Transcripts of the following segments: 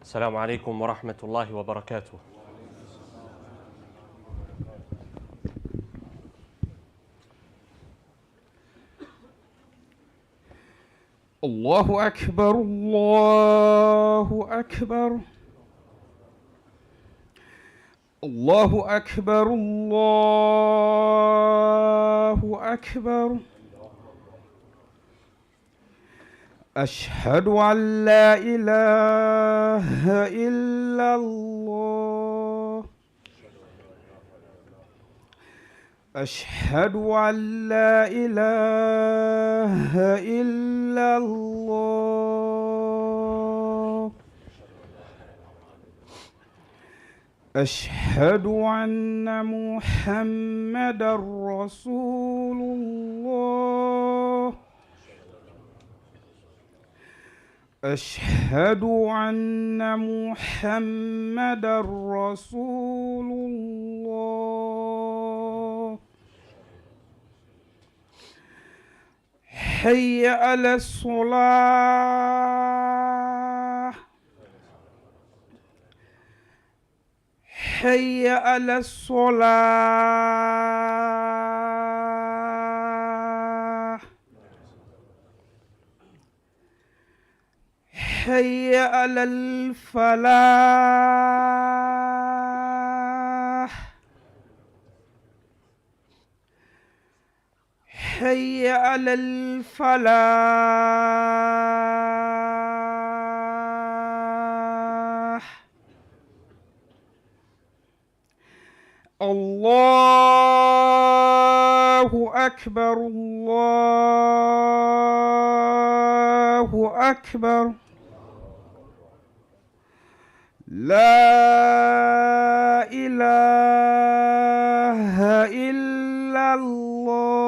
السلام عليكم ورحمة الله وبركاته. الله أكبر الله أكبر الله أكبر الله أكبر أشهد أن لا إله إلا الله أشهد أن لا إله إلا الله أشهد أن محمدا رسول الله أشهد أن محمدا رسول الله حي على الصلاة حي على الصلاة حي على الفلاح حي على الفلاح الله أكبر الله أكبر لا إله إلا الله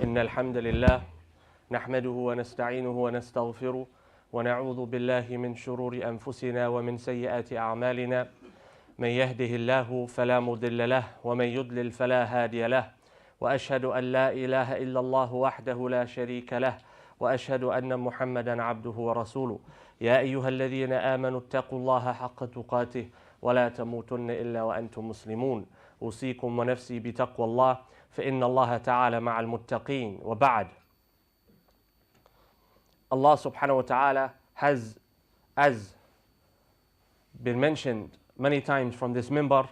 إن الحمد لله نحمده ونستعينه ونستغفره ونعوذ بالله من شرور أنفسنا ومن سيئات أعمالنا من يهده الله فلا مضل له ومن يضلل فلا هادي له وأشهد أن لا إله إلا الله وحده لا شريك له وأشهد أن محمدا عبده ورسوله يا أيها الذين آمنوا اتقوا الله حق تقاته ولا تموتن إلا وأنتم مسلمون أوصيكم ونفسي بتقوى الله فإن الله تعالى مع المتقين وبعد. Allah subhanahu wa ta'ala has, as been mentioned many times from this minbar,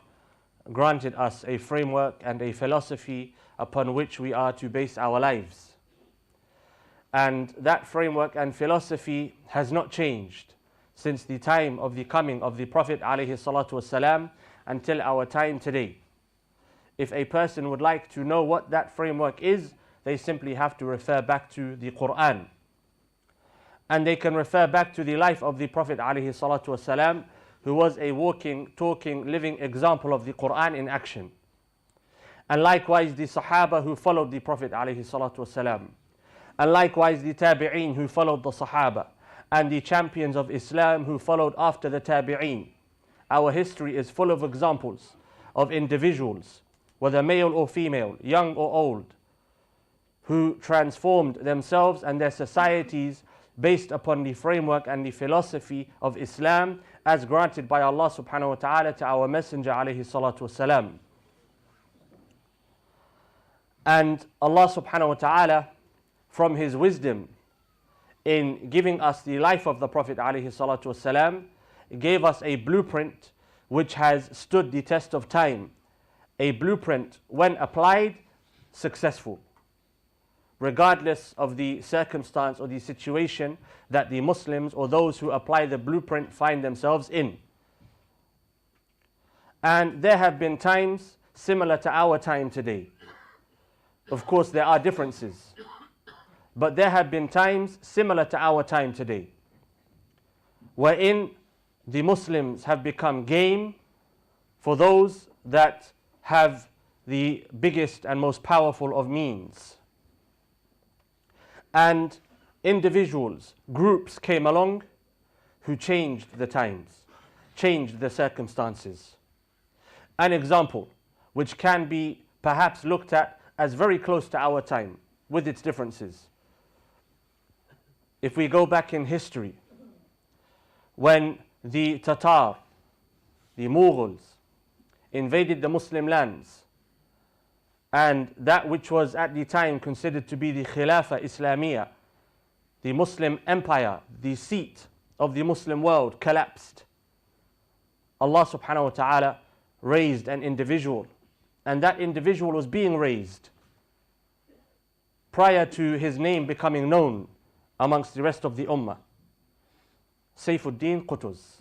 granted us a framework and a philosophy upon which we are to base our lives. And that framework and philosophy has not changed since the time of the coming of the Prophet alayhi salatu wasalam until our time today. If a person would like to know what that framework is, they simply have to refer back to the Quran. And they can refer back to the life of the Prophet ﷺ, who was a walking, talking, living example of the Quran in action. And likewise the Sahaba who followed the Prophet ﷺ. And likewise the Tabi'een who followed the Sahaba. And the champions of Islam who followed after the Tabi'een. Our history is full of examples of individuals, whether male or female, young or old, who transformed themselves and their societies based upon the framework and the philosophy of Islam as granted by Allah subhanahu wa ta'ala to our Messenger alayhi salatu wasalam. And Allah subhanahu wa ta'ala, from His wisdom in giving us the life of the Prophet alayhi salatu wasalam, gave us a blueprint which has stood the test of time. A blueprint, when applied, successful, regardless of the circumstance or the situation that the Muslims or those who apply the blueprint find themselves in. And there have been times similar to our time today. Of course, there are differences, but there have been times similar to our time today, wherein the Muslims have become game for those that have the biggest and most powerful of means. And individuals, groups came along who changed the times. changed the circumstances. An example which can be perhaps looked at as very close to our time with its differences. If we go back in history, when the Tatar, the Mughals, invaded the Muslim lands, and that which was at the time considered to be the Khilafah Islamiyah, the Muslim empire, the seat of the Muslim world, collapsed, Allah subhanahu wa ta'ala raised an individual, and that individual was being raised prior to his name becoming known amongst the rest of the ummah. Sayfuddin Qutuz.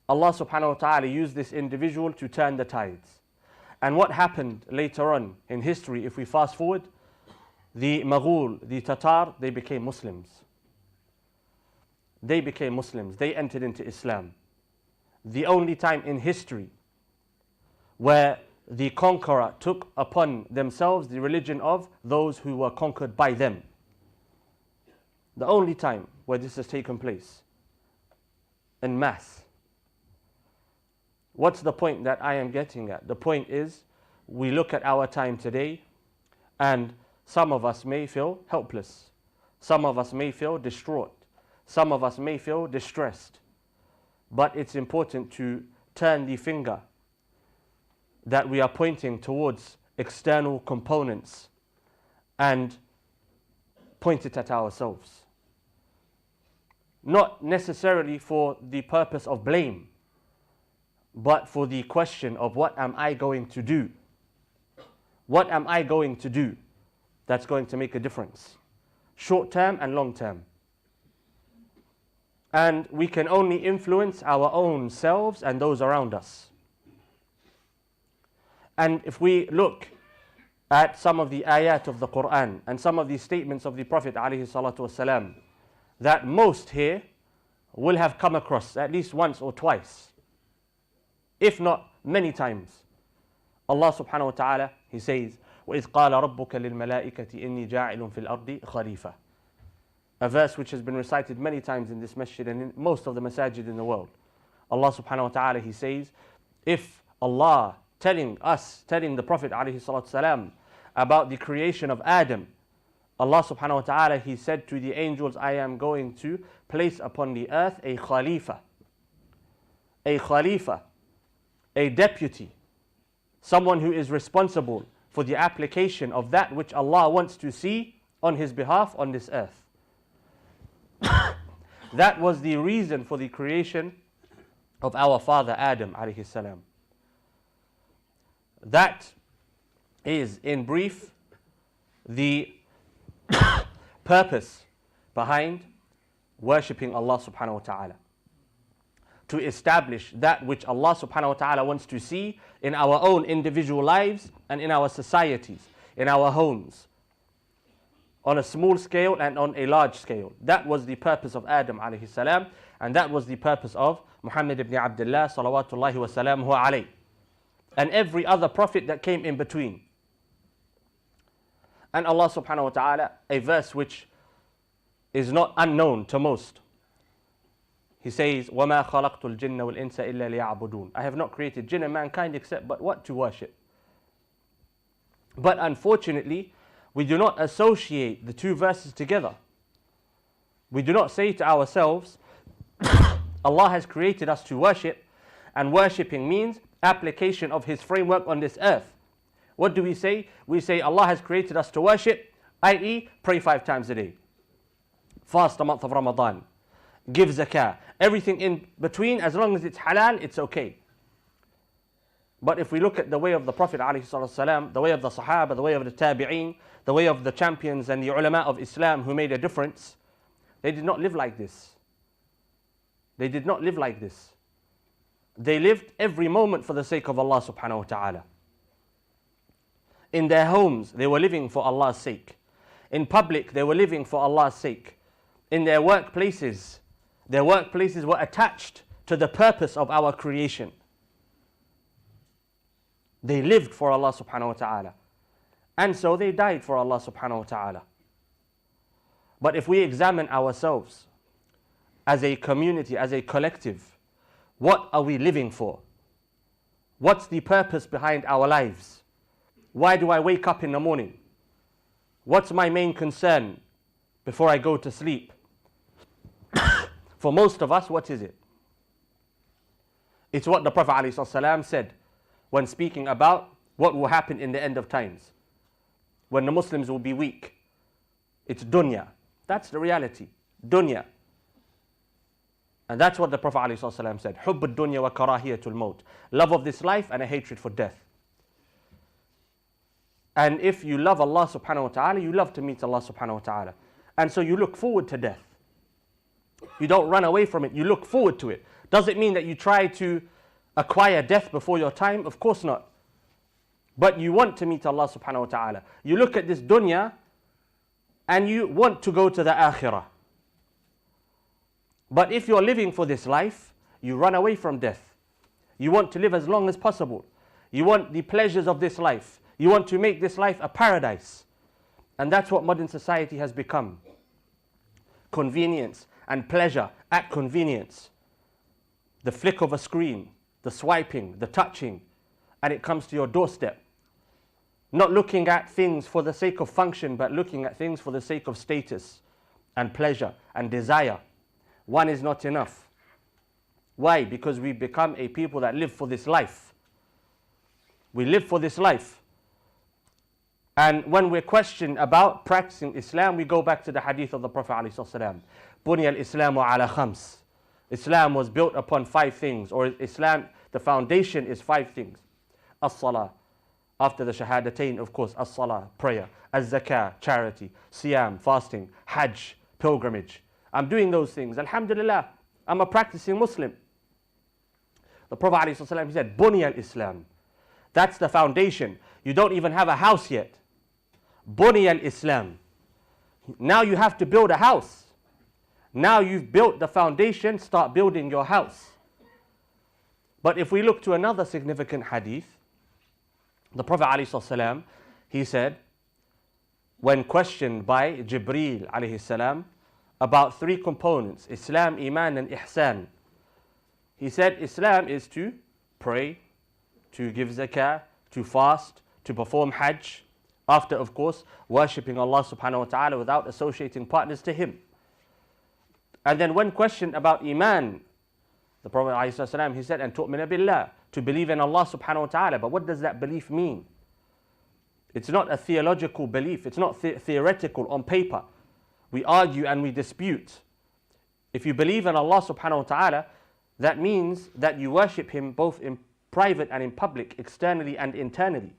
Allah subhanahu wa ta'ala used this individual to turn the tides. And what happened later on in history, if we fast forward, the Mughal, the Tatar, they became Muslims. They became Muslims. They entered into Islam. The only time in history where the conqueror took upon themselves the religion of those who were conquered by them. The only time where this has taken place en masse. What's the point that I am getting at? The point is, we look at our time today, and some of us may feel helpless. Some of us may feel distraught. Some of us may feel distressed. But it's important to turn the finger that we are pointing towards external components and point it at ourselves. Not necessarily for the purpose of blame, but for the question of what am I going to do? What am I going to do that's going to make a difference? Short term and long term. And we can only influence our own selves and those around us. And if we look at some of the ayat of the Quran and some of the statements of the Prophet ﷺ, that most here will have come across at least once or twice, if not many times. Allah subhanahu wa ta'ala, He says, وَإِذْ قَالَ رَبُّكَ لِلْمَلَائِكَةِ إِنِّي جَاعِلٌ فِي الْأَرْضِ خَلِيفَةً. A verse which has been recited many times in this masjid and in most of the masajid in the world. Allah subhanahu wa ta'ala, He says, if Allah telling the Prophet ﷺ about the creation of Adam, Allah subhanahu wa ta'ala, He said to the angels, I am going to place upon the earth a khalifa, a deputy, someone who is responsible for the application of that which Allah wants to see on His behalf on this earth. That was the reason for the creation of our father Adam alayhi salam. That is, in brief, the purpose behind worshipping Allah subhanahu wa ta'ala. To establish that which Allah subhanahu wa ta'ala wants to see in our own individual lives and in our societies, in our homes, on a small scale and on a large scale. That was the purpose of Adam alayhi salam, and that was the purpose of Muhammad ibn Abdullah salawatullahi wa salamuhu alayhi, and every other prophet that came in between. And Allah subhanahu wa ta'ala, a verse which is not unknown to most, He says, وَمَا خَلَقْتُ الْجِنَّ وَالْإِنسَ إِلَّا لِيَعْبُدُونَ. I have not created jinn and mankind except but what? To worship. But unfortunately, we do not associate the two verses together. We do not say to ourselves, Allah has created us to worship, and worshipping means application of His framework on this earth. What do we say? We say Allah has created us to worship, i.e. pray 5 times a day, fast the month of Ramadan, give zakah, everything in between, as long as it's halal, it's okay. But if we look at the way of the Prophet ﷺ, the way of the Sahaba, the way of the Tabi'een, the way of the champions and the ulama of Islam who made a difference, they did not live like this. They did not live like this. They lived every moment for the sake of Allah subhanahu wa ta'ala. In their homes, they were living for Allah's sake. In public, they were living for Allah's sake. In their workplaces were attached to the purpose of our creation. They lived for Allah subhanahu wa ta'ala. And so they died for Allah subhanahu wa ta'ala. But if we examine ourselves, as a community, as a collective, what are we living for? What's the purpose behind our lives? Why do I wake up in the morning? What's my main concern before I go to sleep? For most of us, what is it? It's what the Prophet ﷺ said when speaking about what will happen in the end of times, when the Muslims will be weak. It's dunya. That's the reality. Dunya. And that's what the Prophet ﷺ said. حُبُّ الدُّنْيَا وَكَرَاهِيَةُ الْمَوْتِ. Love of this life and a hatred for death. And if you love Allah subhanahu wa ta'ala, you love to meet Allah subhanahu wa ta'ala. And so you look forward to death. You don't run away from it, you look forward to it. Does it mean that you try to acquire death before your time? Of course not. But you want to meet Allah subhanahu wa ta'ala. You look at this dunya and you want to go to the akhirah. But if you're living for this life, you run away from death. You want to live as long as possible. You want the pleasures of this life. You want to make this life a paradise. And that's what modern society has become. Convenience and pleasure at convenience. The flick of a screen, the swiping, the touching, and it comes to your doorstep. Not looking at things for the sake of function, but looking at things for the sake of status and pleasure and desire. One is not enough. Why? Because we become a people that live for this life. We live for this life. And when we're questioned about practicing Islam, we go back to the hadith of the Prophet ﷺ. بُنِيَ الْإِسْلَامُ عَلَى خَمْسٍ. Islam was built upon 5 things, or Islam, the foundation is 5 things. As-salah, after the shahadatain, of course, as-salah, prayer. Az-zakah, charity. Siyam, fasting. Hajj, pilgrimage. I'm doing those things. Alhamdulillah, I'm a practicing Muslim. The Prophet ﷺ, he said, Bunya al-Islam. That's the foundation. You don't even have a house yet. Bunya al-Islam. Now you have to build a house. Now you've built the foundation, start building your house. But if we look to another significant hadith, the Prophet ﷺ, he said, when questioned by Jibreel alayhi salam about 3 components, Islam, Iman and Ihsan. He said Islam is to pray, to give zakah, to fast, to perform hajj, after of course worshipping Allah subhanahu wa ta'ala without associating partners to Him. And then when questioned about Iman, the Prophet ﷺ, he said, and tu'mina billah, to believe in Allah subhanahu wa ta'ala. But what does that belief mean? It's not a theological belief, it's not theoretical on paper. We argue and we dispute. If you believe in Allah subhanahu wa ta'ala, that means that you worship Him both in private and in public, externally and internally.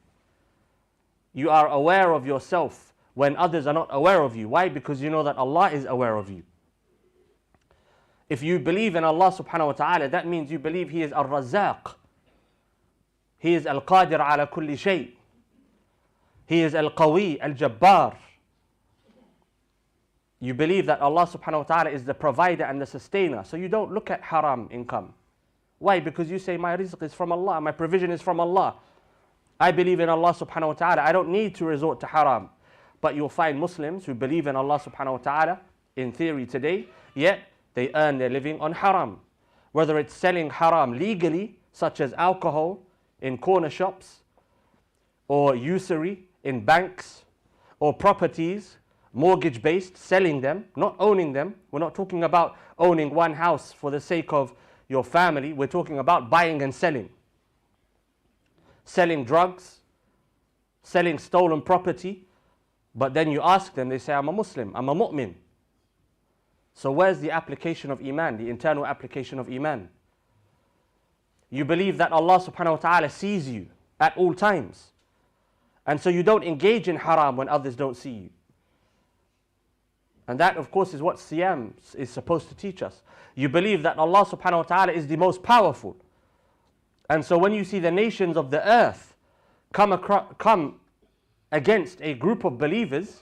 You are aware of yourself when others are not aware of you. Why? Because you know that Allah is aware of you. If you believe in Allah subhanahu wa ta'ala, that means you believe He is Al-Razzaq. He is Al-Qadir ala kulli shay. He is Al-Qawi, Al-Jabbar. You believe that Allah subhanahu wa ta'ala is the provider and the sustainer. So you don't look at haram income. Why? Because you say my rizq is from Allah, my provision is from Allah. I believe in Allah subhanahu wa ta'ala. I don't need to resort to haram. But you'll find Muslims who believe in Allah subhanahu wa ta'ala in theory today, yet they earn their living on haram. Whether it's selling haram legally, such as alcohol in corner shops, or usury in banks, or properties, mortgage-based, selling them, not owning them. We're not talking about owning one house for the sake of your family. We're talking about buying and selling. Selling drugs, selling stolen property. But then you ask them, they say, I'm a Muslim, I'm a mu'min. So where's the application of Iman, the internal application of Iman? You believe that Allah subhanahu wa ta'ala sees you at all times. And so you don't engage in haram when others don't see you. And that, of course, is what Siyam is supposed to teach us. You believe that Allah subhanahu wa ta'ala is the most powerful. And so when you see the nations of the earth come against a group of believers,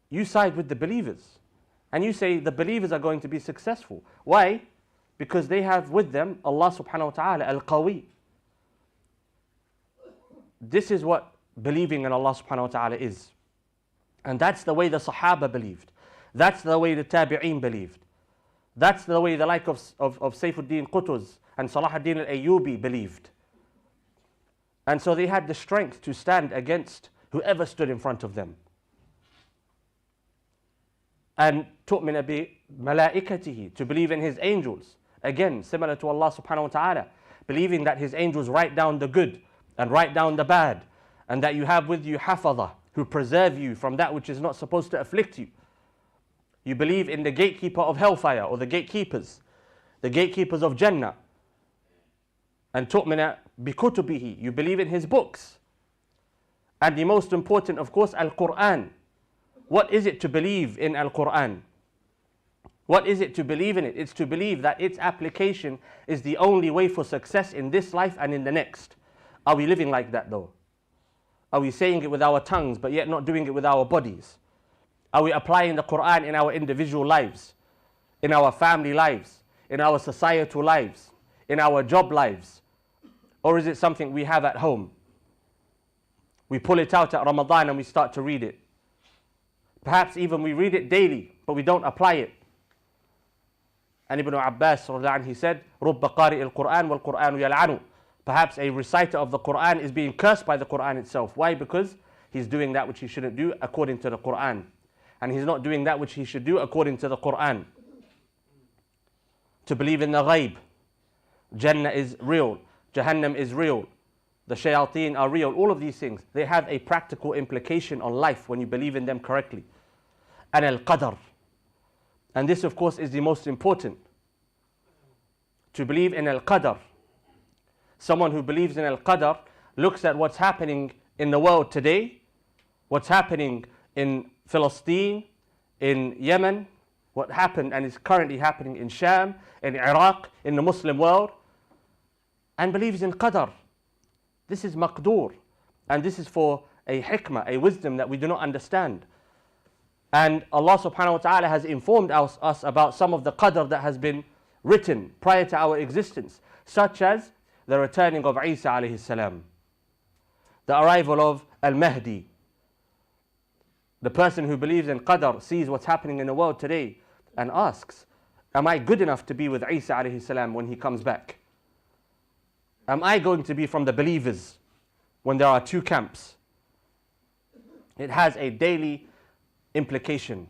you side with the believers. And you say the believers are going to be successful. Why? Because they have with them Allah subhanahu wa ta'ala, Al-Qawi. This is what believing in Allah subhanahu wa ta'ala is. And that's the way the Sahaba believed. That's the way the Tabi'een believed. That's the way the like of Sayfuddin Qutuz and Salahuddin al-Ayyubi believed. And so they had the strength to stand against whoever stood in front of them. And tu'mina bi malaikatihi, to believe in his angels. Again, similar to Allah subhanahu wa ta'ala, believing that his angels write down the good and write down the bad, and that you have with you hafadha, who preserve you from that which is not supposed to afflict you. You believe in the gatekeeper of hellfire, or the gatekeepers of Jannah. And tu'mina bi kutubihi, you believe in his books. And the most important, of course, Al-Quran. What is it to believe in Al-Quran? What is it to believe in it? It's to believe that its application is the only way for success in this life and in the next. Are we living like that though? Are we saying it with our tongues but yet not doing it with our bodies? Are we applying the Quran in our individual lives, in our family lives, in our societal lives, in our job lives? Or is it something we have at home? We pull it out at Ramadan and we start to read it. Perhaps even we read it daily, but we don't apply it. And Ibn Abbas, he said, رُبَّ قَارِئِ الْقُرْآنِ وَالْقُرْآنُ يَلْعَنُ. Perhaps a reciter of the Quran is being cursed by the Quran itself. Why? Because he's doing that which he shouldn't do according to the Quran. And he's not doing that which he should do according to the Quran. To believe in the ghaib. Jannah is real. Jahannam is real. The shayateen are real. All of these things, they have a practical implication on life when you believe in them correctly. And al-qadr. And this, of course, is the most important. To believe in al-qadr. Someone who believes in al-qadr looks at what's happening in the world today, what's happening in Palestine, in Yemen, what happened and is currently happening in Sham, in Iraq, in the Muslim world, and believes in qadr. This is maqdur, and this is for a hikmah, a wisdom that we do not understand. And Allah subhanahu wa ta'ala has informed us about some of the qadr that has been written prior to our existence, such as the returning of Isa alayhi salam, the arrival of Al-Mahdi. The person who believes in qadr sees what's happening in the world today and asks, am I good enough to be with Isa alayhi salam when he comes back? Am I going to be from the believers when there are two camps? It has a daily implication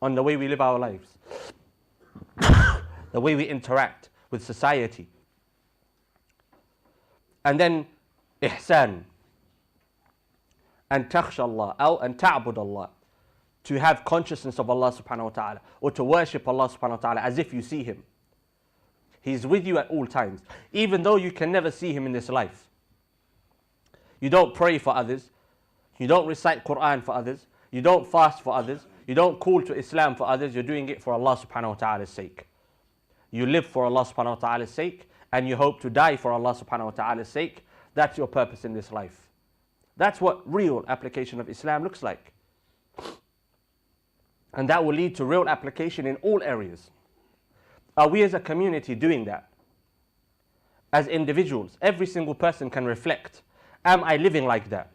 on the way we live our lives, the way we interact with society. And then ihsan, and takhsha Allah, and ta'bud Allah, to have consciousness of Allah subhanahu wa ta'ala, or to worship Allah subhanahu wa ta'ala as if you see him. He's with you at all times, even though you can never see him in this life. You don't pray for others, you don't recite Quran for others, you don't fast for others, you don't call to Islam for others, you're doing it for Allah subhanahu wa ta'ala's sake. You live for Allah subhanahu wa ta'ala's sake, and you hope to die for Allah subhanahu wa ta'ala's sake. That's your purpose in this life. That's what real application of Islam looks like. And that will lead to real application in all areas. Are we as a community doing that? As individuals, every single person can reflect. Am I living like that?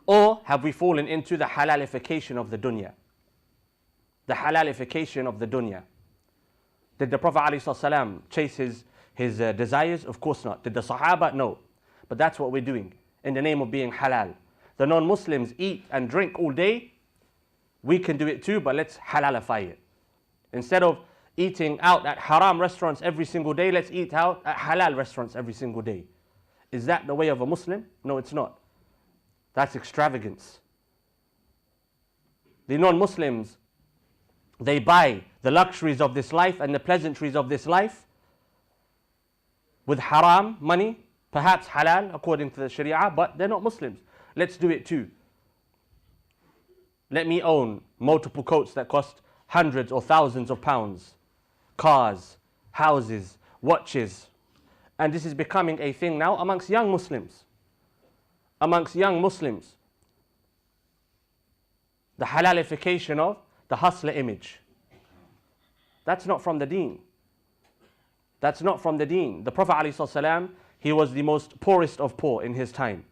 Or have we fallen into the halalification of the dunya? The halalification of the dunya. Did the Prophet ﷺ chase his desires? Of course not. Did the Sahaba? No. But that's what we're doing in the name of being halal. The non-Muslims eat and drink all day. We can do it too, but let's halalify it. Instead of eating out at haram restaurants every single day, let's eat out at halal restaurants every single day. Is that the way of a Muslim? No, it's not. That's extravagance. The non-Muslims, they buy the luxuries of this life and the pleasantries of this life with haram money, perhaps halal according to the Sharia, but they're not Muslims. Let's do it too. Let me own multiple coats that cost hundreds or thousands of pounds, cars, houses, watches. And this is becoming a thing now amongst young Muslims. Amongst young Muslims. The halalification of the hustler image. That's not from the deen. That's not from the deen. The Prophet ﷺ, he was the most poorest of poor in his time.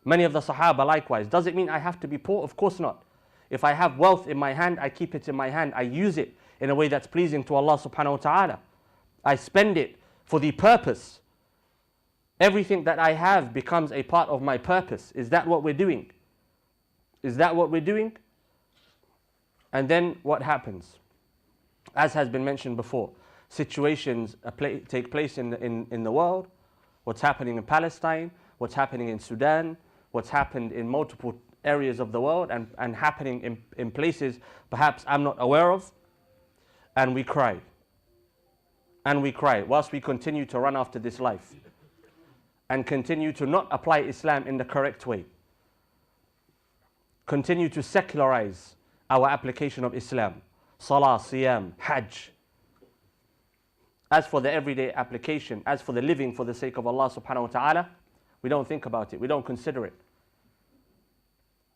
Many of the Sahaba likewise. Does it mean I have to be poor? Of course not. If I have wealth in my hand, I keep it in my hand. I use it in a way that's pleasing to Allah subhanahu wa ta'ala. I spend it for the purpose. Everything that I have becomes a part of my purpose. Is that what we're doing? Is that what we're doing? And then what happens? As has been mentioned before, situations take place in the world. What's happening in Palestine, what's happening in Sudan, what's happened in multiple areas of the world and happening in places perhaps I'm not aware of. And we cry. And we cry whilst we continue to run after this life and continue to not apply Islam in the correct way. Continue to secularize our application of Islam. Salah, Siyam, Hajj. As for the everyday application, as for the living for the sake of Allah subhanahu wa ta'ala, we don't think about it, we don't consider it.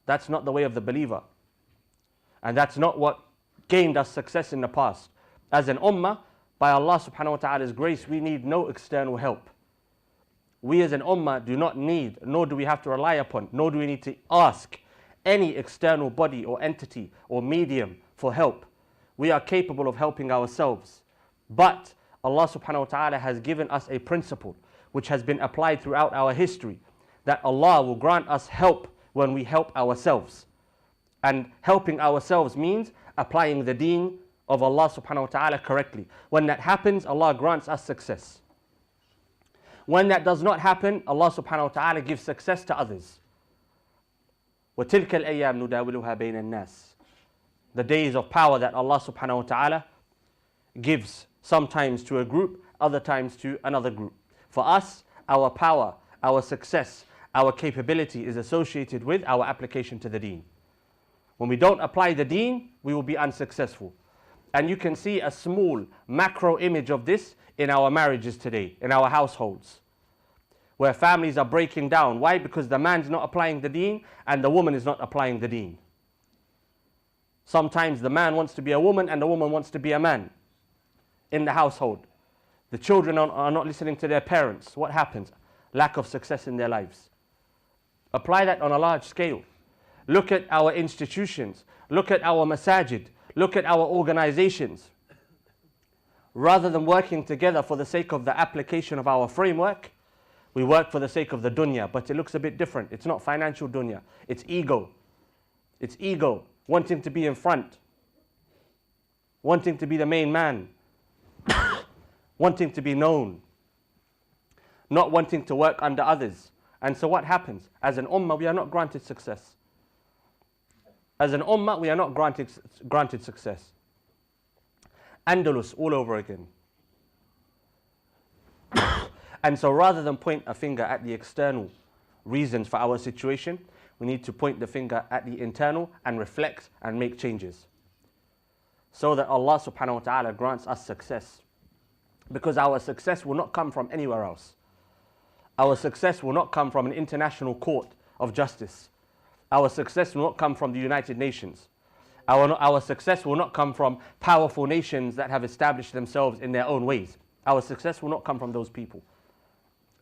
That's not the way of the believer. And that's not what gained us success in the past. As an ummah, by Allah subhanahu wa ta'ala's grace, we need no external help. We as an ummah do not need, nor do we have to rely upon, nor do we need to ask any external body or entity or medium for help. We are capable of helping ourselves. But Allah subhanahu wa ta'ala has given us a principle which has been applied throughout our history, that Allah will grant us help when we help ourselves. And helping ourselves means applying the deen of Allah subhanahu wa ta'ala correctly. When that happens, Allah grants us success. When that does not happen, Allah subhanahu wa ta'ala gives success to others. وَتِلْكَ الْأَيَّامُ نُدَاوِلُهَا بَيْنَ النَّاسِ. The days of power that Allah subhanahu wa ta'ala gives sometimes to a group, other times to another group. For us, our power, our success, our capability is associated with our application to the deen. When we don't apply the deen, we will be unsuccessful. And you can see a small macro image of this in our marriages today, in our households, where families are breaking down. Why? Because the man's not applying the deen and the woman is not applying the deen. Sometimes the man wants to be a woman and the woman wants to be a man in the household. The children are not listening to their parents. What happens? Lack of success in their lives. Apply that on a large scale. Look at our institutions. Look at our masajid. Look at our organizations. Rather than working together for the sake of the application of our framework, we work for the sake of the dunya, but it looks a bit different. It's not financial dunya. It's ego. It's ego, wanting to be in front, wanting to be the main man, wanting to be known, not wanting to work under others. And so what happens? As an ummah, we are not granted success. As an ummah, we are not granted success. Andalus all over again. And so rather than point a finger at the external reasons for our situation, we need to point the finger at the internal and reflect and make changes, so that Allah subhanahu wa ta'ala grants us success. Because our success will not come from anywhere else. Our success will not come from an international court of justice. Our success will not come from the United Nations. Our success will not come from powerful nations that have established themselves in their own ways. Our success will not come from those people.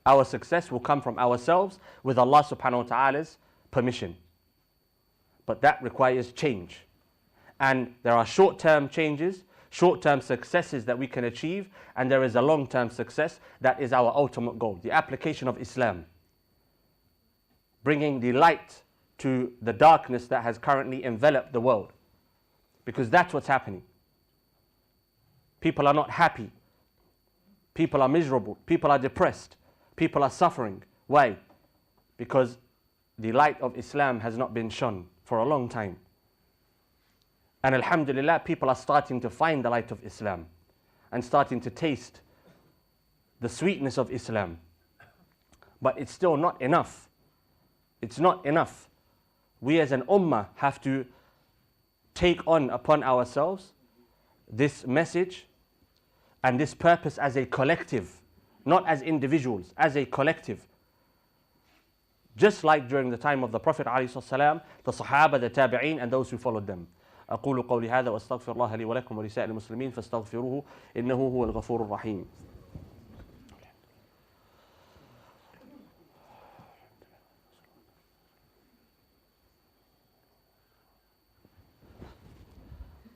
Our success will come from ourselves with Allah subhanahu wa ta'ala's permission. But that requires change. And there are short-term changes, short-term successes that we can achieve, and there is a long-term success that is our ultimate goal, the application of Islam. Bringing the light to the darkness that has currently enveloped the world. Because that's what's happening. People are not happy. People are miserable. People are depressed. People are suffering. Why? Because the light of Islam has not been shone for a long time. And alhamdulillah, people are starting to find the light of Islam and starting to taste the sweetness of Islam. But it's still not enough. It's not enough. We as an ummah have to take on upon ourselves this message and this purpose as a collective, not as individuals, as a collective. Just like during the time of the Prophet ﷺ, the Sahaba, the Tabi'een, and those who followed them. أقول قولي هذا وأستغفر الله لي ولكم ولسائر المسلمين فاستغفروه إنه هو الغفور الرحيم.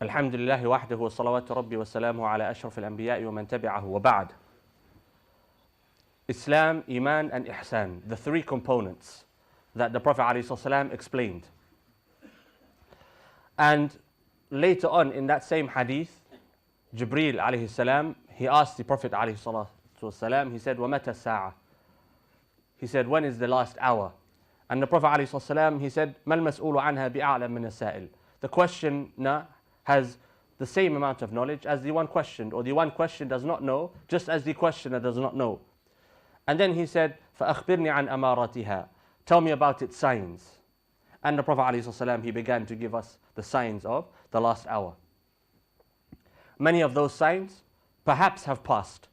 الحمد لله وحده والصلوات ربي وسلامه على أشرف الأنبياء ومن تبعه وبعد. Islam, Iman and Ihsan, the three components that the Prophet ﷺ explained. And later on in that same hadith, Jibreel alayhi salam, he asked the Prophet ﷺ, he said, وَمَتَى السَّاعَةِ? He said, when is the last hour? And the Prophet ﷺ, he said, مَا الْمَسْئُولُ عَنْهَا بِأَعْلَمْ مِنَ السَّائِلِ. The questioner has the same amount of knowledge as the one questioned, or the one questioned does not know, just as the questioner does not know. And then he said, فَأَخْبِرْنِي عَنْ أَمَارَتِهَا. Tell me about its signs. And the Prophet ﷺ, he began to give us the signs of the last hour. Many of those signs perhaps have passed.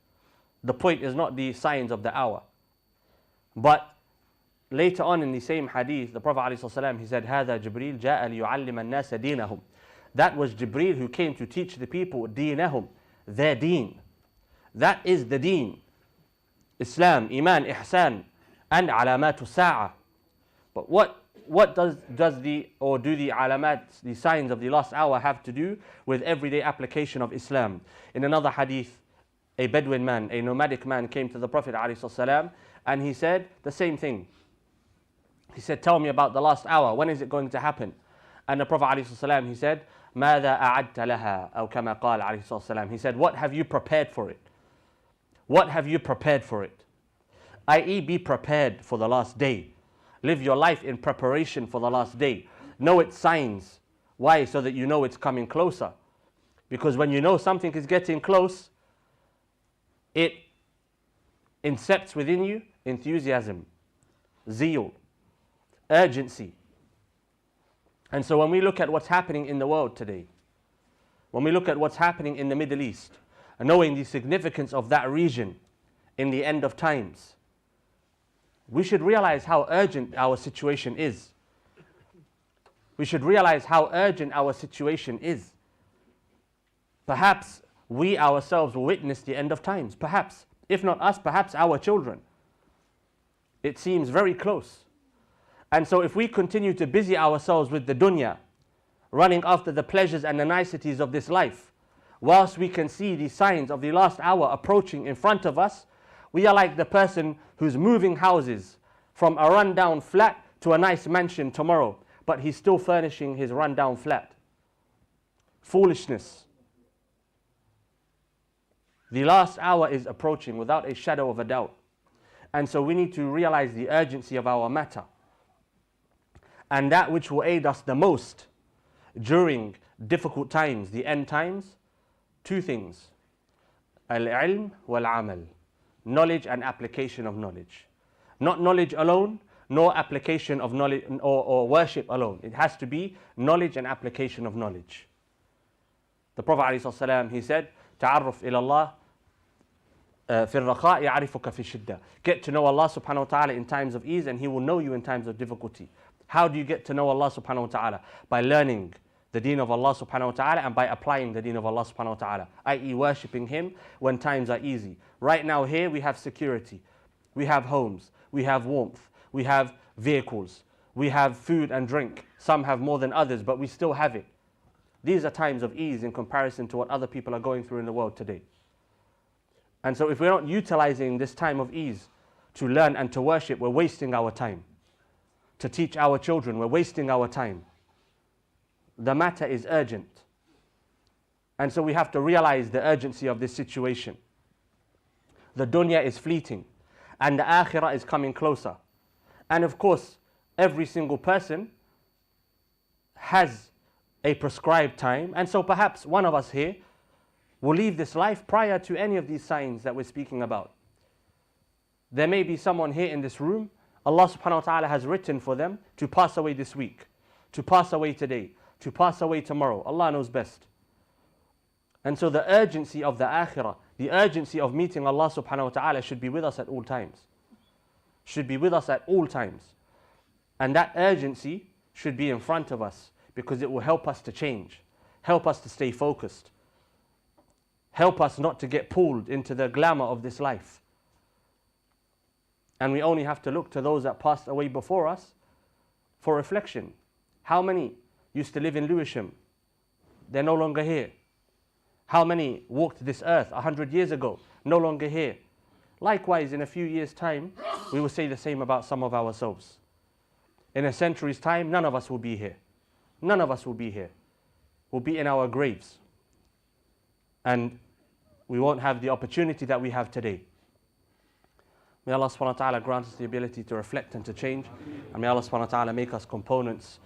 The point is not the signs of the hour. But later on in the same hadith, the Prophet ﷺ, he said, هَذَا جِبْرِيل جَاءَ لِيُعَلِّمَ النَّاسَ دِينَهُم. That was Jibreel who came to teach the people دِينَهُم, their deen. That is the deen. Islam, Iman, Ihsan, and alamat sa'a. But what does the alamat, the signs of the last hour, have to do with everyday application of Islam? In another hadith, a Bedouin man, a nomadic man, came to the Prophet ﷺ, and he said the same thing. He said, tell me about the last hour. When is it going to happen? And the Prophet ﷺ, he said, ماذا أعدت لها أو كما قال عليه الصلاة والسلام. He said, what have you prepared for it? What have you prepared for it? I.e., be prepared for the last day. Live your life in preparation for the last day. Know its signs. Why? So that you know it's coming closer. Because when you know something is getting close, it incepts within you enthusiasm, zeal, urgency. And so when we look at what's happening in the world today, when we look at what's happening in the Middle East, and knowing the significance of that region in the end of times, we should realize how urgent our situation is. We should realize how urgent our situation is. Perhaps we ourselves will witness the end of times. Perhaps, if not us, perhaps our children. It seems very close. And so if we continue to busy ourselves with the dunya, running after the pleasures and the niceties of this life, whilst we can see the signs of the last hour approaching in front of us, we are like the person who's moving houses from a rundown flat to a nice mansion tomorrow, but he's still furnishing his rundown flat. Foolishness. The last hour is approaching without a shadow of a doubt. And so we need to realize the urgency of our matter. And that which will aid us the most during difficult times, the end times, two things, al-ilm wal-amal, knowledge and application of knowledge. Not knowledge alone, nor application of knowledge or worship alone. It has to be knowledge and application of knowledge. The Prophet ﷺ, he said, تعرف إلى الله في الرخاء يعرفك في الشدة. Get to know Allah subhanahu wa ta'ala in times of ease, and He will know you in times of difficulty. How do you get to know Allah subhanahu wa ta'ala? By learning the deen of Allah subhanahu wa ta'ala and by applying the deen of Allah subhanahu wa ta'ala, i.e. worshipping Him when times are easy. Right now here we have security, we have homes, we have warmth, we have vehicles, we have food and drink. Some have more than others, but we still have it. These are times of ease in comparison to what other people are going through in the world today. And so if we're not utilizing this time of ease to learn and to worship, we're wasting our time. To teach our children, we're wasting our time. The matter is urgent. And so we have to realize the urgency of this situation. The dunya is fleeting and the akhirah is coming closer. And of course, every single person has a prescribed time. And so perhaps one of us here will leave this life prior to any of these signs that we're speaking about. There may be someone here in this room, Allah subhanahu wa ta'ala has written for them to pass away this week, to pass away today, to pass away tomorrow. Allah knows best. And so the urgency of the akhirah, the urgency of meeting Allah subhanahu wa ta'ala should be with us at all times. Should be with us at all times. And that urgency should be in front of us because it will help us to change, help us to stay focused, help us not to get pulled into the glamour of this life. And we only have to look to those that passed away before us for reflection. How many used to live in Lewisham, they're no longer here. How many walked this earth 100 years ago, no longer here? Likewise, in a few years' time, we will say the same about some of ourselves. In a century's time, none of us will be here. None of us will be here. We'll be in our graves. And we won't have the opportunity that we have today. May Allah subhanahu wa ta'ala grant us the ability to reflect and to change. And may Allah subhanahu wa ta'ala make us components